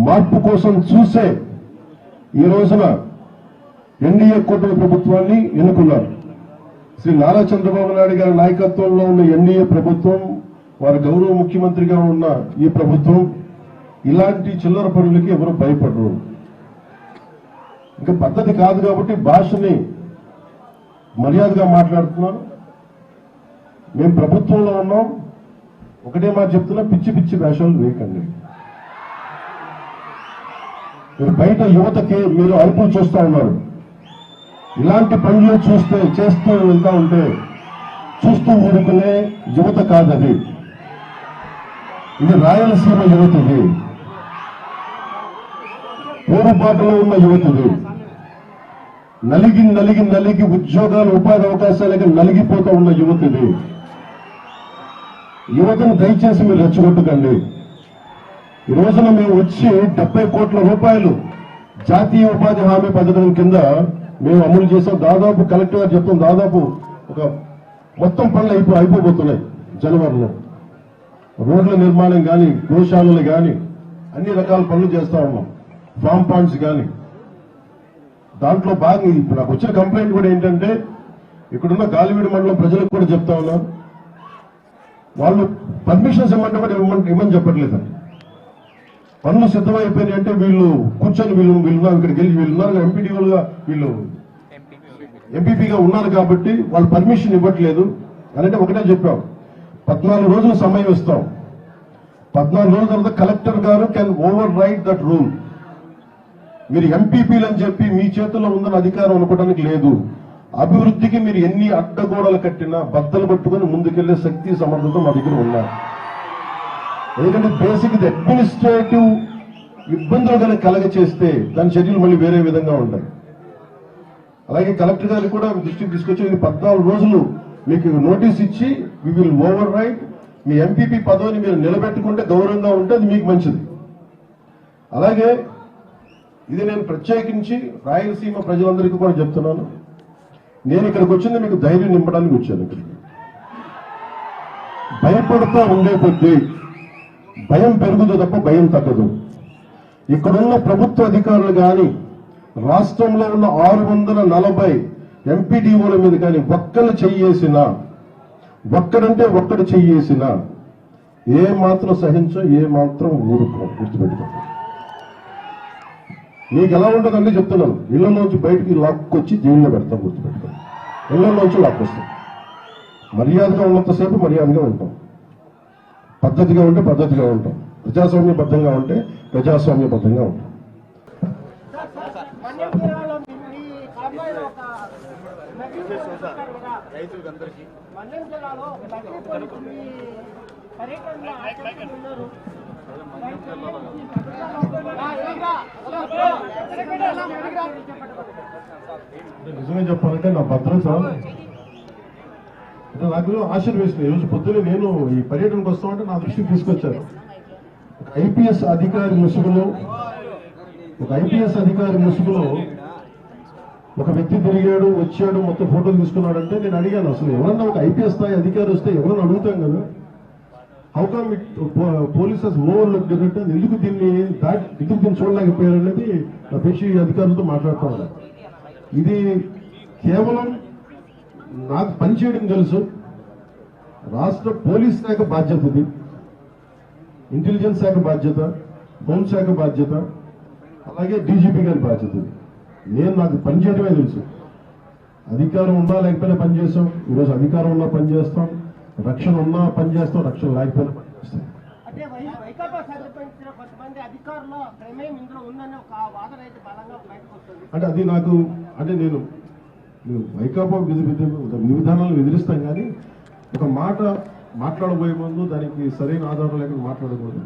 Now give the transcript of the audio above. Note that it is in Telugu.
మార్పు కోసం చూసే ఈ రోజున ఎన్డీఏ కూటమి ప్రభుత్వాన్ని ఎన్నుకున్నారు. శ్రీ నారా చంద్రబాబు నాయుడు గారి నాయకత్వంలో ఉన్న ఎన్డీఏ ప్రభుత్వం, వారి గౌరవ ముఖ్యమంత్రిగా ఉన్న ఈ ప్రభుత్వం ఇలాంటి చిల్లర పనులకి ఎవరు భయపడరు. ఇంకా పద్ధతి కాదు కాబట్టి భాషని మర్యాదగా మాట్లాడుతున్నాను. మేము ప్రభుత్వంలో ఉన్నాం, ఒకటే మాట చెప్తున్నా, పిచ్చి పిచ్చి వేషాలు వేయకండి. మీరు బయట యువతకి మీరు అరుపులు చూస్తూ ఉన్నారు. ఇలాంటి పనులు చేస్తూ వెళ్తా ఉంటే చూస్తూ ఊరుకునే యువత కాదది. ఇది రాయలసీమ యువతది, పోరుబాటులో ఉన్న యువతది, నలిగి ఉద్యోగాలు ఉపాధి అవకాశాలకి నలిగిపోతూ ఉన్న యువతది. యువతను దయచేసి మీరు రెచ్చగొట్టకండి. ఈ రోజున మేము వచ్చి 70 కోట్ల రూపాయలు జాతీయ ఉపాధి హామీ పథకం కింద మేము అమలు చేసాం. దాదాపు కలెక్టర్ గారు చెప్తాం, దాదాపు ఒక మొత్తం పనులు అయిపోబోతున్నాయి. జనవరిలో రోడ్ల నిర్మాణం కానీ, గోశాలలు కానీ అన్ని రకాల పనులు చేస్తా ఉన్నాం. ఫామ్ పాండ్స్ కానీ. దాంట్లో భాగంగా ఇప్పుడు నాకు వచ్చిన కంప్లైంట్ కూడా ఏంటంటే, ఇక్కడున్న గాలివీడు మండలం ప్రజలకు కూడా చెప్తా ఉన్నారు, వాళ్ళు పర్మిషన్స్ ఇవ్వమంటే కూడా ఇవ్వమని చెప్పట్లేదండి. పనులు సిద్ధమైపోయినాయి అంటే వీళ్ళు కూర్చొని వీళ్ళు ఇక్కడికి వెళ్ళి వీళ్ళున్నారు ఎంపీడీఓలుగా, వీళ్ళు ఎంపీపీగా ఉన్నారు కాబట్టి వాళ్ళు పర్మిషన్ ఇవ్వట్లేదు అని. అంటే ఒకటే చెప్పాం, 14 రోజులు సమయం ఇస్తాం. 14 రోజుల తర్వాత కలెక్టర్ గారు can override that rule. మీరు ఎంపీపీలు అని చెప్పి మీ చేతుల్లో ఉందని అధికారం అనుకోవడానికి లేదు. అభివృద్ధికి మీరు ఎన్ని అడ్డగోడలు కట్టినా బద్దలు పట్టుకుని ముందుకెళ్లే శక్తి సమర్థత మా దగ్గర ఉన్నారు. ఎందుకంటే బేసిక్ ఇది అడ్మినిస్ట్రేటివ్ ఇబ్బందులు కనుక కలగ చేస్తే దాని చర్యలు మళ్ళీ వేరే విధంగా ఉంటాయి. అలాగే కలెక్టర్ గారికి కూడా దృష్టికి తీసుకొచ్చి ఇది 14 రోజులు మీకు నోటీస్ ఇచ్చి వి విల్ ఓవర్ రైడ్. మీ ఎంపీపీ పదవిని మీరు నిలబెట్టుకుంటే గౌరవంగా ఉంటే అది మీకు మంచిది. అలాగే ఇది నేను ప్రత్యేకించి రాయలసీమ ప్రజలందరికీ కూడా చెప్తున్నాను, నేను ఇక్కడికి వచ్చింది మీకు ధైర్యం నింపడానికి వచ్చాను. ఇక్కడికి భయపడుతూ ఉండే కొద్దీ భయం పెరుగుదు తప్ప భయం తగ్గదు. ఇక్కడున్న ప్రభుత్వ అధికారులు కానీ, రాష్ట్రంలో ఉన్న 640 ఎంపీడీఓల మీద కానీ ఒక్కరు చెయ్యేసినా, ఒక్కడంటే ఒక్కడు చెయ్యేసినా ఏ మాత్రం సహించో, ఏ మాత్రం ఊరుకో. గుర్తుపెట్టుకోండి. మీకు ఎలా ఉంటుందండి చెప్తున్నాను, ఇళ్లలోంచి బయటికి లాక్కొచ్చి జైల్లో పెడతాం. గుర్తుపెట్టుకోండి. ఇళ్లలోంచి లాక్కొస్తాం. మర్యాదగా ఉన్నంతసేపు మర్యాదగా ఉంటాం, పద్ధతిగా ఉంటే పద్ధతిగా ఉంటాం, ప్రజాస్వామ్యబద్ధంగా ఉంటే ప్రజాస్వామ్యబద్ధంగా ఉంటాం. నిజంగా చెప్పాలంటే నా భద్రత నాకు ఆశీర్వేసింది. ఈరోజు పొద్దున్నే నేను ఈ పర్యటనకు వస్తామంటే నా దృష్టికి తీసుకొచ్చారు. ఒక ఐపీఎస్ అధికారి ముసుగులో ఒక వ్యక్తి తిరిగాడు, వచ్చాడు, మొత్తం ఫోటోలు తీసుకున్నాడంటే నేను అడిగాను, అసలు ఎవరన్నా ఒక ఐపీఎస్ స్థాయి అధికారి వస్తే ఎవరన్నా అడుగుతాం కదా, how come it polices overlook అంటే ఎందుకు దీన్ని చూడలేకపోయారు అనేది నా పేషి అధికారులతో మాట్లాడుతూ ఉన్నారు. ఇది కేవలం నాకు పనిచేయడం తెలుసు, రాష్ట్ర పోలీస్ శాఖ బాధ్యత ఇది, ఇంటెలిజెన్స్ శాఖ బాధ్యత, హోంశాఖ బాధ్యత, అలాగే డీజీపీ గారి బాధ్యత ఇది. నాకు పనిచేయడమే తెలుసు. అధికారం ఉన్నా లేకపోయినా పనిచేస్తాం. ఈరోజు అధికారం ఉన్నా పనిచేస్తాం, రక్షణ ఉన్నా పనిచేస్తాం, రక్షణ లేకపోయినా పనిచేస్తాం. అంటే అది నాకు అంటే నేను వైకాపా విధానాలను ఎదిరిస్తాం, కానీ ఒక మాట మాట్లాడబోయే ముందు దానికి సరైన ఆధారం లేకుండా మాట్లాడకూడదు.